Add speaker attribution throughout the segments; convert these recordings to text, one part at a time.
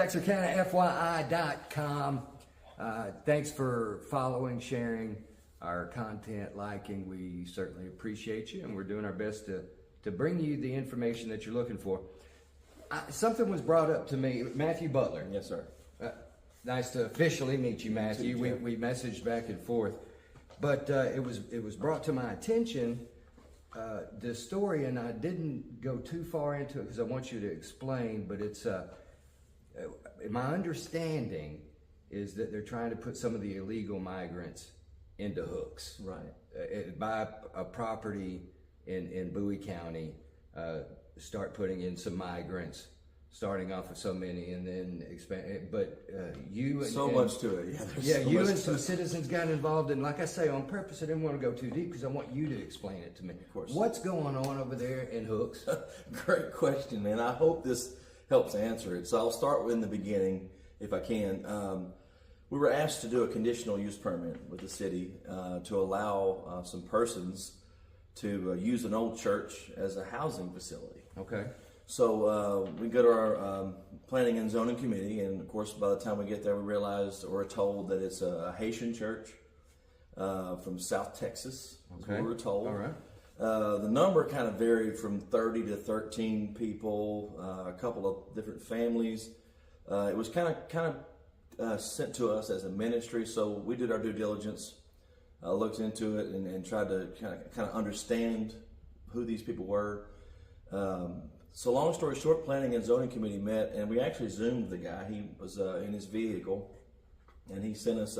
Speaker 1: TexarkanaFYI.com. Thanks for following, sharing our content, liking. We certainly appreciate you, and we're doing our best to bring you the information that you're looking for. Something was brought up to me. Matthew Butler.
Speaker 2: Yes, sir.
Speaker 1: Nice to officially meet you, Matthew. We messaged back and forth. But it was brought to my attention, this story, and I didn't go too far into it because I want you to explain, but it's my understanding is that they're trying to put some of the illegal migrants into hooks.
Speaker 2: Right.
Speaker 1: Buy a property in Bowie County, start putting in some migrants, starting off with so many, and then expand. But you and
Speaker 2: much to it.
Speaker 1: Yeah, you and some citizens got involved, and like I say, on purpose, I didn't want to go too deep because I want you to explain it to me.
Speaker 2: Of course.
Speaker 1: What's going on over there in hooks?
Speaker 2: Great question, man. I hope this helps answer it. So I'll start in the beginning, if I can. We were asked to do a conditional use permit with the city to allow some persons to use an old church as a housing facility.
Speaker 1: Okay.
Speaker 2: So we go to our planning and zoning committee, and of course, by the time we get there, we realized or are told that it's a Haitian church from South Texas. That's what we were told.
Speaker 1: All right.
Speaker 2: The number kind of varied from 30 to 13 people, a couple of different families. It was kind of sent to us as a ministry, so we did our due diligence, looked into it, and tried to kind of understand who these people were. So long story short, planning and zoning committee met, and we actually Zoomed the guy. He was in his vehicle, and he sent us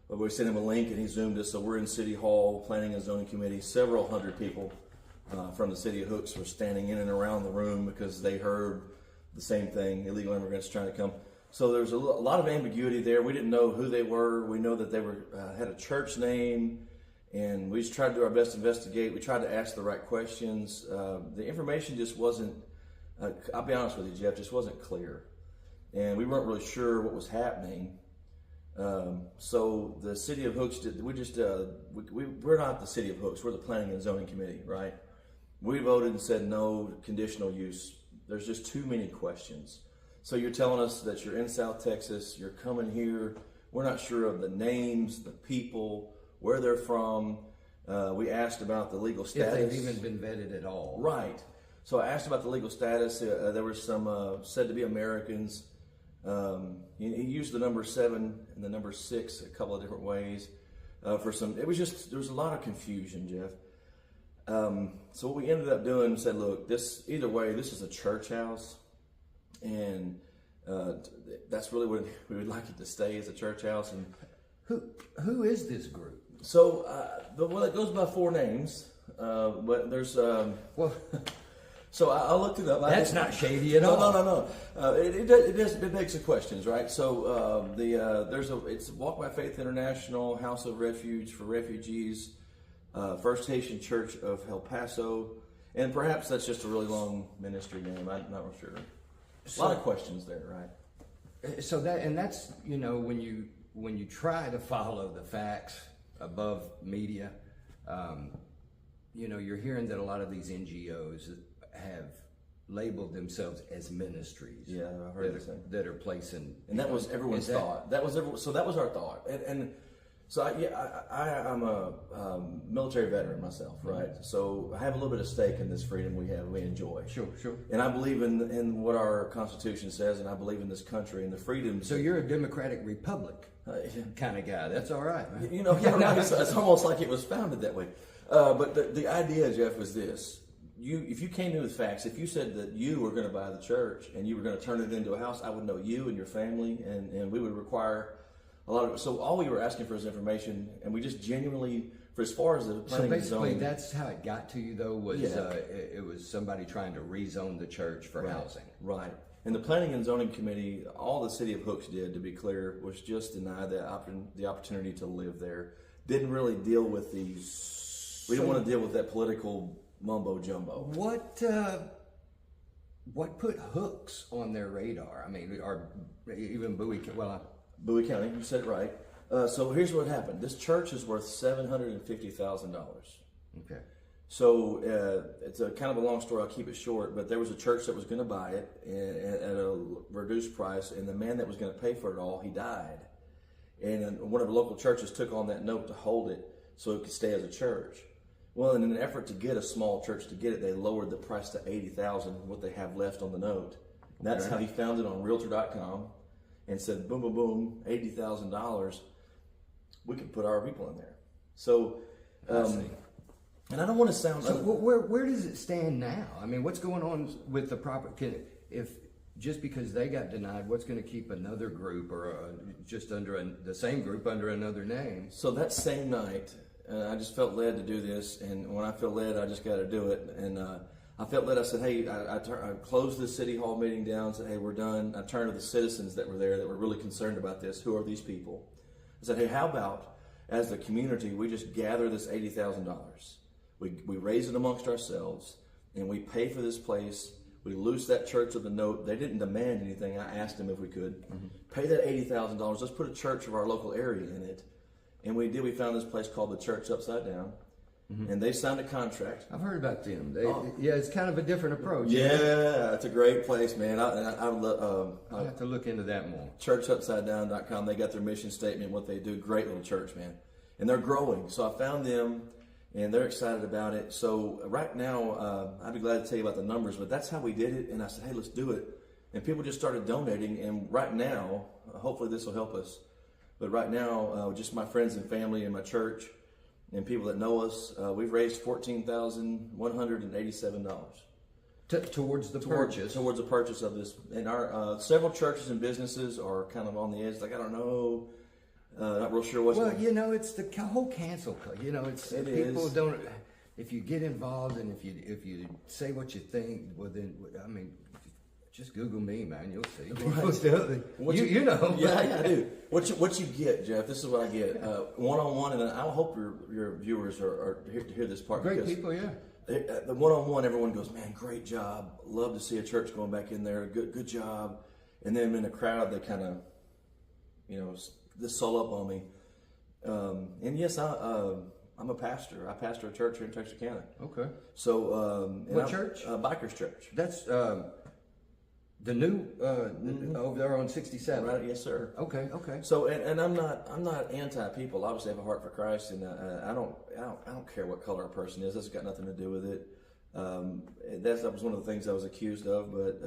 Speaker 2: we sent him a link, and he Zoomed us. So we're in City Hall, planning and zoning committee. Several hundred people from the city of Hooks were standing in and around the room because they heard the same thing: illegal immigrants trying to come. So there's a lot of ambiguity there. We didn't know who they were. We know that they were had a church name. And we just tried to do our best to investigate. We tried to ask the right questions. The information just wasn't, I'll be honest with you, Jeff, just wasn't clear. And we weren't really sure what was happening. So the city of Hooks, we're not the city of Hooks, we're the planning and zoning committee, right? We voted and said no conditional use. There's just too many questions. So you're telling us that you're in South Texas, you're coming here, we're not sure of the names, the people, where they're from. We asked about the legal status.
Speaker 1: If they've even been vetted at all.
Speaker 2: Right. So I asked about the legal status. There were some said to be Americans. He used the number 7 and the number 6 a couple of different ways. For some, it was just, there was a lot of confusion, Jeff. So what we ended up doing, said, look, either way, this is a church house. And that's really what we would like it to stay, as a church house. And
Speaker 1: who is this group?
Speaker 2: So, well, it goes by 4 names, but there's, so I looked it up.
Speaker 1: That's not shady at all.
Speaker 2: No. It begs the questions, right? So, it's Walk by Faith International, House of Refuge for Refugees, First Haitian Church of El Paso, and perhaps that's just a really long ministry name. I'm not real sure. A lot of questions there, right?
Speaker 1: So that's, when you try to follow the facts above media, you're hearing that a lot of these NGOs have labeled themselves as ministries.
Speaker 2: Yeah, I heard
Speaker 1: that are placing.
Speaker 2: And that was everyone's thought. So that was our thought. And so I'm a military veteran myself, right? So I have a little bit of stake in this freedom we enjoy.
Speaker 1: Sure.
Speaker 2: And I believe in what our Constitution says, and I believe in this country and the freedoms.
Speaker 1: So you're a Democratic Republic kind of guy. That's all right, man.
Speaker 2: It's almost like it was founded that way. But the idea, Jeff, was this. If you came in with facts, if you said that you were going to buy the church and you were going to turn it into a house, I would know you and your family, and we would require a lot of it. So all we were asking for is information, and we just genuinely, for as far as the planning and zoning.
Speaker 1: So basically, that's how it got to you, though, was it was somebody trying to rezone the church for housing.
Speaker 2: Right. And the Planning and Zoning Committee, all the city of Hooks did, to be clear, was just deny the opportunity to live there. Didn't really deal with we didn't want to deal with that political mumbo jumbo.
Speaker 1: What put Hooks on their radar? I mean, or even Bowie
Speaker 2: County, you said it right. So here's what happened. This church is worth $750,000.
Speaker 1: Okay.
Speaker 2: So it's a kind of a long story. I'll keep it short. But there was a church that was going to buy it at a reduced price, and the man that was going to pay for it all, he died. And one of the local churches took on that note to hold it so it could stay as a church. Well, in an effort to get a small church to get it, they lowered the price to $80,000, what they have left on the note. And that's how he found it on Realtor.com and said, boom, boom, boom, $80,000. We could put our people in there. So, and I don't want to sound.
Speaker 1: So where does it stand now? I mean, what's going on with the property? If just because they got denied, what's going to keep another group or just under the same group under another name?
Speaker 2: So that same night, I just felt led to do this, and when I feel led, I just got to do it. And I felt led. I said, hey, I closed the city hall meeting down. Said, hey, we're done. I turned to the citizens that were there that were really concerned about this. Who are these people? I said, hey, how about as the community, we just gather this $80,000. We raise it amongst ourselves, and we pay for this place. We loose that church of the note. They didn't demand anything. I asked them if we could. Pay that $80,000. Let's put a church of our local area in it. And we did. We found this place called the Church Upside Down. And they signed a contract.
Speaker 1: I've heard about them. Yeah, it's kind of a different approach.
Speaker 2: Yeah, it's a great place, man.
Speaker 1: I'll have to look into that more.
Speaker 2: ChurchUpsideDown.com. They got their mission statement, what they do. Great little church, man. And they're growing. So I found them, and they're excited about it. So right now, I'd be glad to tell you about the numbers, but that's how we did it. And I said, hey, let's do it. And people just started donating. And right now, hopefully this will help us. But right now, just my friends and family and my church and people that know us, we've raised $14,187
Speaker 1: towards the purchase.
Speaker 2: Towards the purchase of this. And our several churches and businesses are kind of on the edge. Like, I don't know, not real sure what's
Speaker 1: going on. Well, you know, it's the whole cancel. You know, people
Speaker 2: is.
Speaker 1: Don't. If you get involved and if you say what you think, well then, I mean, just Google me, man. You'll see.
Speaker 2: Right.
Speaker 1: You know.
Speaker 2: Yeah, I do. What you get, Jeff? This is what I get. One-on-one, and I hope your viewers are here to hear this part.
Speaker 1: Great people, yeah.
Speaker 2: The one-on-one, everyone goes, man, great job. Love to see a church going back in there. Good job. And then in the crowd, they kind of, this soul up on me. And yes, I'm a pastor. I pastor a church here in Texarkana.
Speaker 1: Okay.
Speaker 2: So
Speaker 1: what church?
Speaker 2: Bikers Church.
Speaker 1: That's the new over there on 67.
Speaker 2: Right. Yes, sir.
Speaker 1: Okay.
Speaker 2: So and I'm not anti people. Obviously, I have a heart for Christ, and I don't care what color a person is. That's got nothing to do with it. That was one of the things I was accused of, but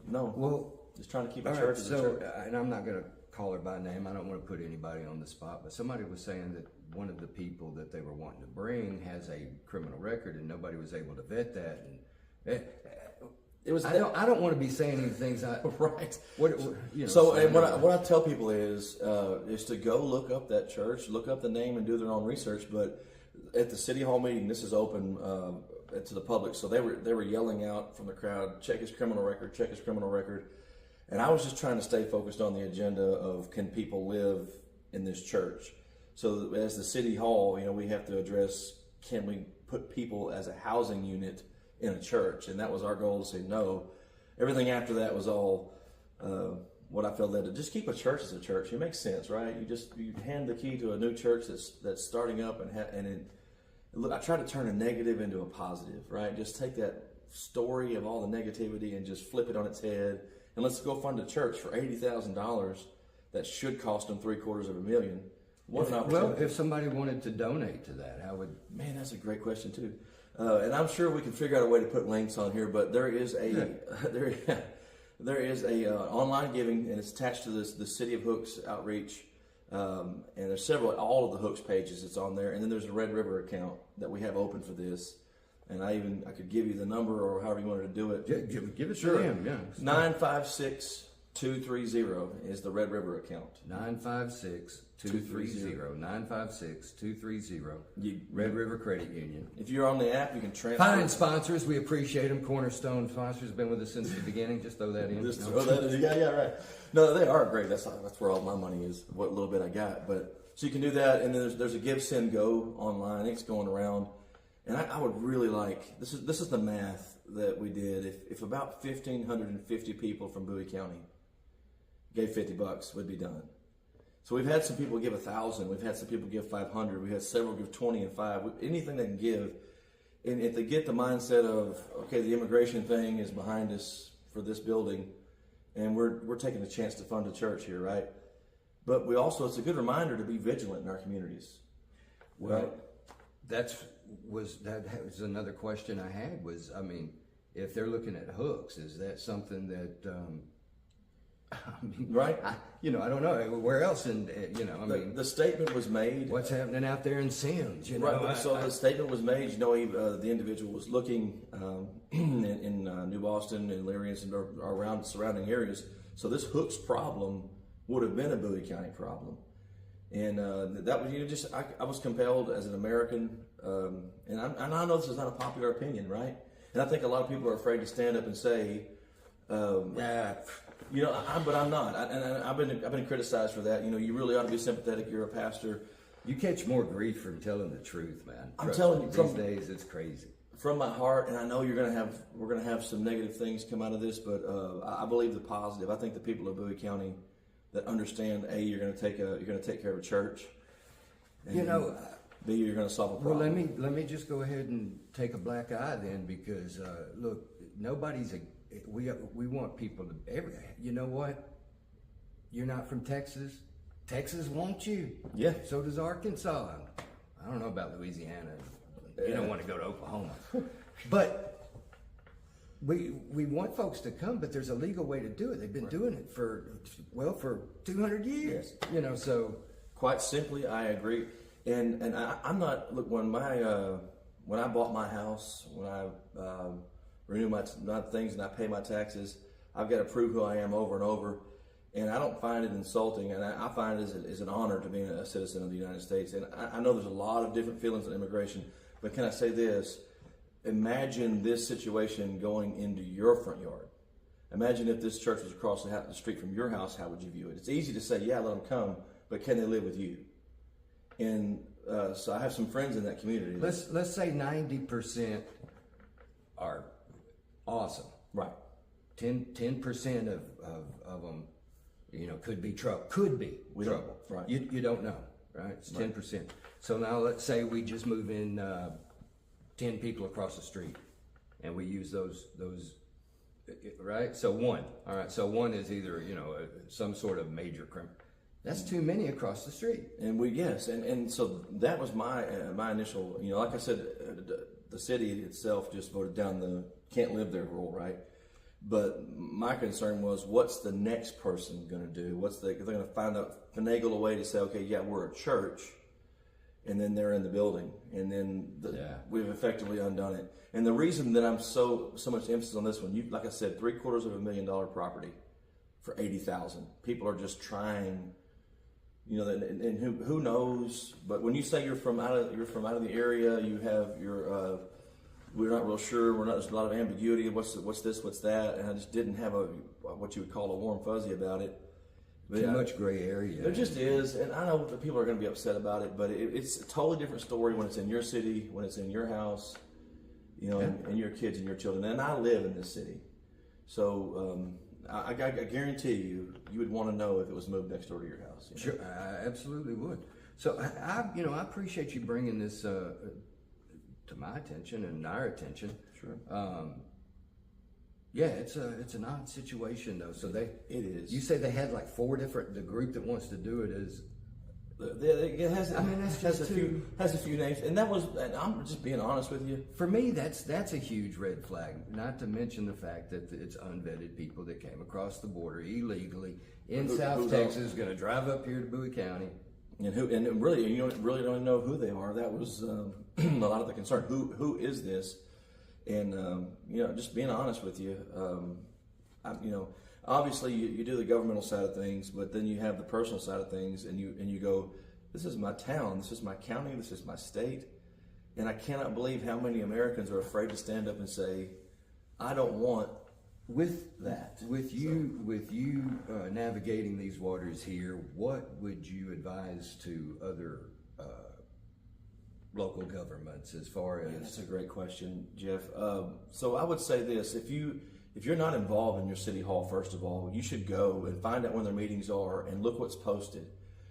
Speaker 2: no.
Speaker 1: Well,
Speaker 2: just trying to keep a church as a church.
Speaker 1: And I'm not going to call her by name. I don't want to put anybody on the spot, but somebody was saying that one of the people that they were wanting to bring has a criminal record, and nobody was able to vet that. And I don't want to be saying any things.
Speaker 2: Right.
Speaker 1: So
Speaker 2: what I tell people is to go look up that church, look up the name, and do their own research. But at the city hall meeting, this is open to the public, so they were yelling out from the crowd, check his criminal record, check his criminal record. And I was just trying to stay focused on the agenda of, can people live in this church? So as the city hall, we have to address, can we put people as a housing unit in a church? And that was our goal, to say no. Everything after that was all what I felt led to. Just keep a church as a church. It makes sense, right? You hand the key to a new church that's starting up, look, I try to turn a negative into a positive, right? Just take that story of all the negativity and just flip it on its head. And let's go fund a church for $80,000 that should cost them $750,000. What an opportunity.
Speaker 1: Well, if somebody wanted to donate to that, how would...
Speaker 2: Man, that's a great question, too. And I'm sure we can figure out a way to put links on here, but there is a online giving, and it's attached to the City of Hooks outreach. And there's all of the Hooks pages. It's on there, and then there's a Red River account that we have open for this. And I could give you the number, or however you wanted to do it.
Speaker 1: Yeah, give it
Speaker 2: sure.
Speaker 1: to him. Yeah.
Speaker 2: 956-230 is the Red River account.
Speaker 1: 956-230. 956-230. Red River Credit Union.
Speaker 2: If you're on the app, you can transfer.
Speaker 1: Fine sponsors, we appreciate them. Cornerstone sponsors have been with us since the beginning. Just throw that in.
Speaker 2: Throw that in. Yeah, right. No, they are great. That's where all my money is. What little bit I got, so you can do that. And then there's a Give, Send, Go online. It's going around. And I would really like, this is the math that we did. If about 1,550 people from Bowie County gave $50, we'd be done. So we've had some people give 1,000. We've had some people give 500. We had several give 20 and 5. Anything they can give. And if they get the mindset of, okay, the immigration thing is behind us for this building, and we're taking a chance to fund a church here, right? But it's a good reminder to be vigilant in our communities.
Speaker 1: Well,
Speaker 2: right?
Speaker 1: that was another question I had was, I mean, if they're looking at hooks, is that something that, I mean,
Speaker 2: right?
Speaker 1: I don't know. Where else
Speaker 2: the statement was made.
Speaker 1: What's happening out there in Sims,
Speaker 2: Right, the statement was made, the individual was looking in New Boston and Lyrians and around surrounding areas. So this hooks problem would have been a Bowie County problem. And that was, I was compelled as an American, and I know this is not a popular opinion, right? And I think a lot of people are afraid to stand up and say, but I'm not. I've been criticized for that. You really ought to be sympathetic. You're a pastor.
Speaker 1: You catch more grief from telling the truth, man.
Speaker 2: I'm telling you,
Speaker 1: these days it's crazy.
Speaker 2: From my heart, and I know we're gonna have some negative things come out of this, but I believe the positive. I think the people of Bowie County that understand, A, you're gonna take care of a church. And B, you're gonna solve a problem.
Speaker 1: Well, let me just go ahead and take a black eye then, because look, we want people to you know what? You're not from Texas. Texas wants you.
Speaker 2: Yeah.
Speaker 1: So does Arkansas. I don't know about Louisiana. You don't want to go to Oklahoma. But we want folks to come, but there's a legal way to do it. They've been doing it for 200 years. So
Speaker 2: quite simply, I agree. And I'm not, look, when I bought my house, when I renew my things and I pay my taxes, I've got to prove who I am over and over. And I don't find it insulting, and I find it as an honor to be a citizen of the United States. And I know there's a lot of different feelings on immigration, but can I say this? Imagine this situation going into your front yard. Imagine if this church was across the street from your house, how would you view it? It's easy to say, yeah, let them come, but can they live with you? And so I have some friends in that community.
Speaker 1: Let's say 90% are awesome.
Speaker 2: Right.
Speaker 1: 10% of them, could be trouble. Could be trouble.
Speaker 2: Right.
Speaker 1: You don't know, right? It's 10%. So now let's say we just move in 10 people across the street, and we use those, right? So one. All right. So one is either some sort of major crime. That's too many across the street.
Speaker 2: And and so that was my initial. Like I said, the city itself just voted down the can't live there rule, right? But my concern was, what's the next person going to do? They're going to finagle a way to say, okay, yeah, we're a church, and then they're in the building, and then we've effectively undone it. And the reason that I'm so much emphasis on this one, like I said, $750,000 property for $80,000. People are just trying, and who knows? But when you say you're from out of the area, you have your. We're not real sure. There's a lot of ambiguity. What's this? What's that? And I just didn't have what you would call a warm fuzzy about it.
Speaker 1: But too much gray area.
Speaker 2: There just is, and I know that people are going to be upset about it. But it's a totally different story when it's in your city, when it's in your house, and your kids and your children. And I live in this city, so I guarantee you would want to know if it was moved next door to your house.
Speaker 1: Sure, I absolutely would. So I appreciate you bringing this. To my attention and our attention.
Speaker 2: Sure.
Speaker 1: It's an odd situation though. So
Speaker 2: it is.
Speaker 1: You say they had like 4 different. The group that wants to do it is.
Speaker 2: It has.
Speaker 1: That's
Speaker 2: has a few names, and that was. And I'm just being honest with you.
Speaker 1: For me, that's a huge red flag. Not to mention the fact that it's unvetted people that came across the border illegally in South Texas, going to drive up here to Bowie County.
Speaker 2: And really, really don't know who they are. That was a lot of the concern. Who is this? And just being honest with you, obviously you do the governmental side of things, but then you have the personal side of things, and you go, this is my town, this is my county, this is my state, and I cannot believe how many Americans are afraid to stand up and say, I don't want. With you navigating these waters here, what would you advise to other local governments as far as? That's a great question, Jeff. So I would say this: if you're not involved in your city hall, first of all, you should go and find out when their meetings are and look what's posted.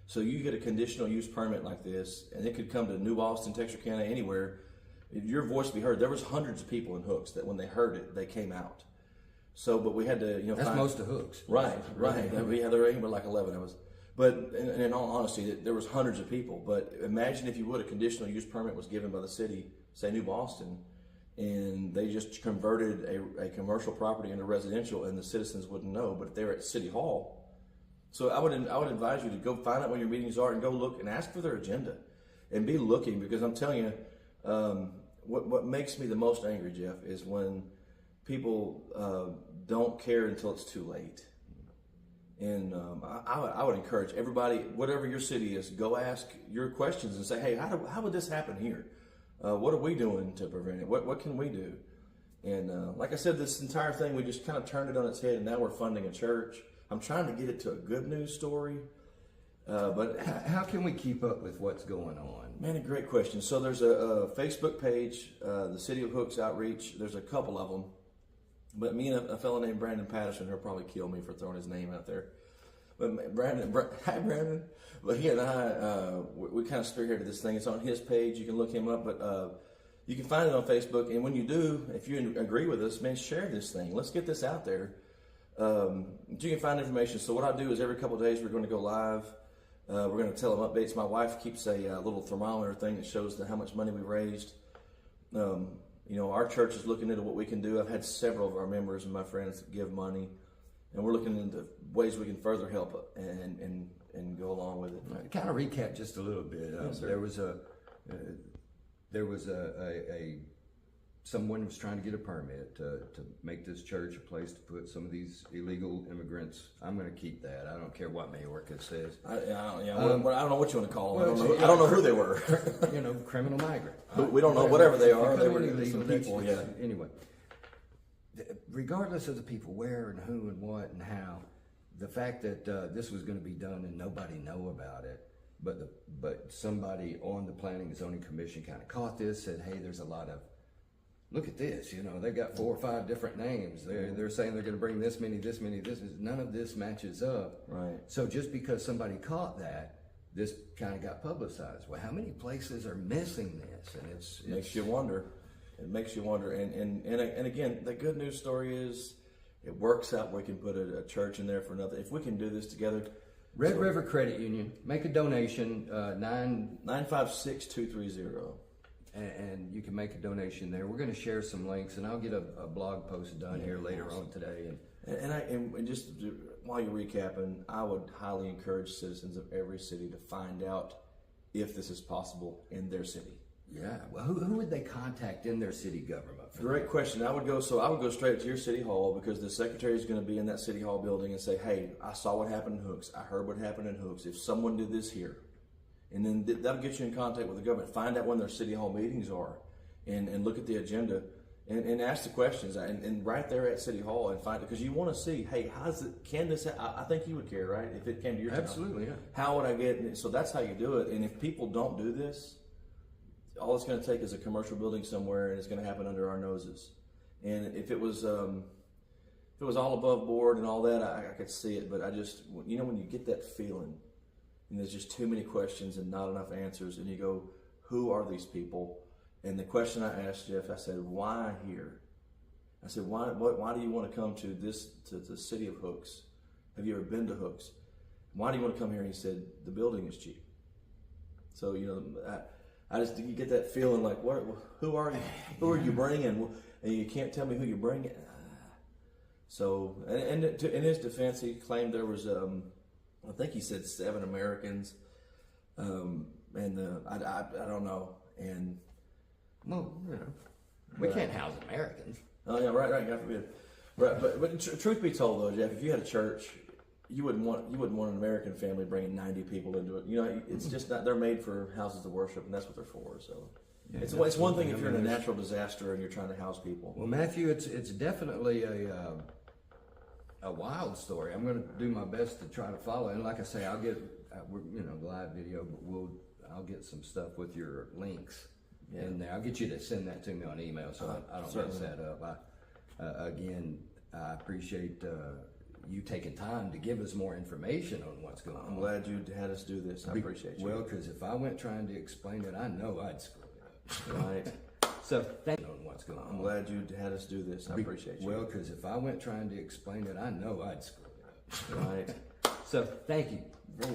Speaker 2: So you get a conditional use permit like this, and it could come to New Boston, Texarkana, anywhere. Your voice be heard. There was hundreds of people in Hooks that when they heard it, they came out. So, but we had to,
Speaker 1: that's most of Hooks.
Speaker 2: Right. There were like 11 of us. But in all honesty, there was hundreds of people. But imagine if you would, a conditional use permit was given by the city, say New Boston, and they just converted a commercial property into residential, and the citizens wouldn't know. But if they were at City Hall, so I would advise you to go find out when your meetings are and go look and ask for their agenda, and be looking, because I'm telling you, what makes me the most angry, Jeff, is when people don't care until it's too late. And I would encourage everybody, whatever your city is, go ask your questions and say, hey, how would this happen here? What are we doing to prevent it? What can we do? And like I said, this entire thing, we just kind of turned it on its head, and now we're funding a church. I'm trying to get it to a good news story. But
Speaker 1: how can we keep up with what's going on?
Speaker 2: Man, a great question. So there's a Facebook page, the City of Hooks Outreach. There's a couple of them. But me and a fellow named Brandon Patterson, he'll probably kill me for throwing his name out there. But hi Brandon. But he and I, we kind of spearheaded this thing. It's on his page. You can look him up. But you can find it on Facebook. And when you do, if you agree with us, man, share this thing. Let's get this out there. You can find information. So what I do is every couple of days we're going to go live. We're going to tell them updates. My wife keeps a little thermometer thing that shows how much money we raised. Our church is looking into what we can do. I've had several of our members and my friends give money, and we're looking into ways we can further help and go along with it.
Speaker 1: Kind of recap just a little bit.
Speaker 2: Yes, sir.
Speaker 1: There was someone was trying to get a permit to make this church a place to put some of these illegal immigrants. I'm going to keep that. I don't care what Mayorkas says.
Speaker 2: I don't know what you want to call them. I don't know who they were.
Speaker 1: Criminal migrant.
Speaker 2: We don't know whatever they are. They were
Speaker 1: illegal
Speaker 2: people. Yeah.
Speaker 1: Anyway, regardless of the people, where and who and what and how, the fact that this was going to be done and nobody know about it, but somebody on the Planning and Zoning Commission kind of caught this, said, hey, there's a lot of, look at this, they've got 4 or 5 different names. They're saying they're going to bring this many. None of this matches up.
Speaker 2: Right.
Speaker 1: So just because somebody caught that, this kind of got publicized. Well, how many places are missing this? And it
Speaker 2: makes you wonder. It makes you wonder. And again, the good news story is it works out. We can put a church in there for nothing. If we can do this together.
Speaker 1: Red River Credit Union, make a donation,
Speaker 2: 956-230.
Speaker 1: And you can make a donation there. We're going to share some links, and I'll get a blog post done here later on today.
Speaker 2: And just while you're recapping, I would highly encourage citizens of every city to find out if this is possible in their city.
Speaker 1: Yeah. Well, who would they contact in their city government?
Speaker 2: Great question. I would go straight to your city hall, because the secretary is going to be in that city hall building and say, hey, I saw what happened in Hooks. I heard what happened in Hooks. If someone did this here. And then that'll get you in contact with the government. Find out when their city hall meetings are, and look at the agenda, and ask the questions, and right there at City Hall, and find it, because you want to see, hey, can this? I think you would care, right? If it came to your town.
Speaker 1: Absolutely, yeah.
Speaker 2: How would I get it? So that's how you do it. And if people don't do this, all it's going to take is a commercial building somewhere, and it's going to happen under our noses. And if it was all above board and all that, I could see it. But I just, when you get that feeling. And there's just too many questions and not enough answers. And you go, who are these people? And the question I asked Jeff, I said, why here? I said, why do you want to come to the city of Hooks? Have you ever been to Hooks? Why do you want to come here? And he said, the building is cheap. So, I just, you get that feeling like, who are you? Who are you bringing? And you can't tell me who you're bringing. So, and in his defense, he claimed there was, I think he said 7 Americans, and I don't know. And
Speaker 1: well, we can't house Americans.
Speaker 2: Oh yeah, right. God forbid. Right, but truth be told, though, Jeff, if you had a church, you wouldn't want an American family bringing 90 people into it. It's just not. They're made for houses of worship, and that's what they're for. So yeah, it's one thing if you're in a natural disaster and you're trying to house people.
Speaker 1: Well, Matthew, it's definitely a wild story. I'm going to do my best to try to follow. And like I say, I'll get live video, but I'll get some stuff with your links in there. I'll get you to send that to me on email so I don't mess that up. Again, I appreciate you taking time to give us more information on what's going on.
Speaker 2: I'm glad you had us do this. I appreciate you.
Speaker 1: Well, because if I went trying to explain it, I know I'd screw it up.
Speaker 2: Right.
Speaker 1: So thank you on what's going
Speaker 2: I'm
Speaker 1: on.
Speaker 2: glad you had us do this. I appreciate you.
Speaker 1: Well, because if I went trying to explain it, I know I'd screw it up.
Speaker 2: Right.
Speaker 1: So thank you.